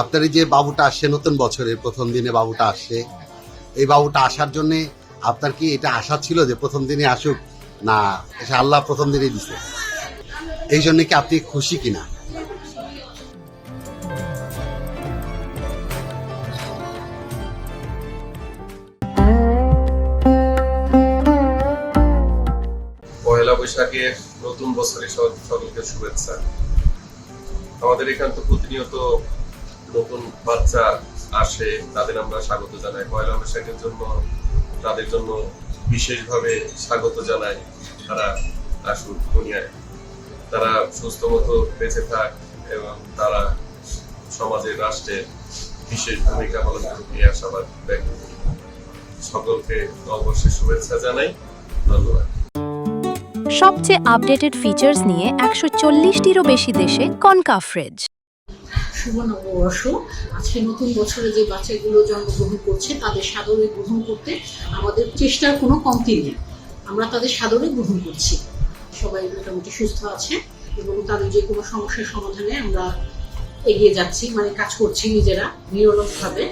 আপনার এই যে বাবুটা আসছে নতুন বছরের প্রথম দিনে বাবুটা আসছে, এই বাবুটা আসার জন্য আপনার কি এটা আশা ছিল যে প্রথম দিনে আসুক, না এটা আল্লাহ প্রথম দিনেই দিছে? এই জন্য কি আপনি খুশি কিনা? পয়লা বৈশাখের নতুন বছরে সকলকে শুভেচ্ছা। আমাদের এখান তো প্রতিনিয়ত নতুন বাচ্চা আসে, তাদের আমরা স্বাগত জানাই। পয়লা বৈশাখের জন্য তাদের জন্য বিশেষভাবে স্বাগত জানাই। তারা আসুক দুনিয়ায়, তারা সুস্থ মতো বেঁচে থাক এবং তারা সমাজের রাষ্ট্রের বিশেষ ভূমিকা পালন করুক, এই আশাবাদ ব্যক্ত করি। সকলকে নববর্ষের শুভেচ্ছা জানাই। ধন্যবাদ। সবচেয়ে আপডেটেড ফিচার্স নিয়ে 140টিরও বেশি দেশে কনকাফ্রেজ। শুভ নববর্ষ। আজকে নতুন বছরে যে বাচ্চাগুলো জন্মগ্রহণ করছে তাদের সাদরে গ্রহণ করতে আমাদের চেষ্টার কোনো কমতি নেই। আমরা তাদের সাদরে গ্রহণ করছি। সবাই মোটামুটি সুস্থ আছে এবং তাদের যে কোনো সমস্যার সমাধানে আমরা এগিয়ে যাচ্ছি, মানে কাজ করছি নিজেরা নিরলসভাবে।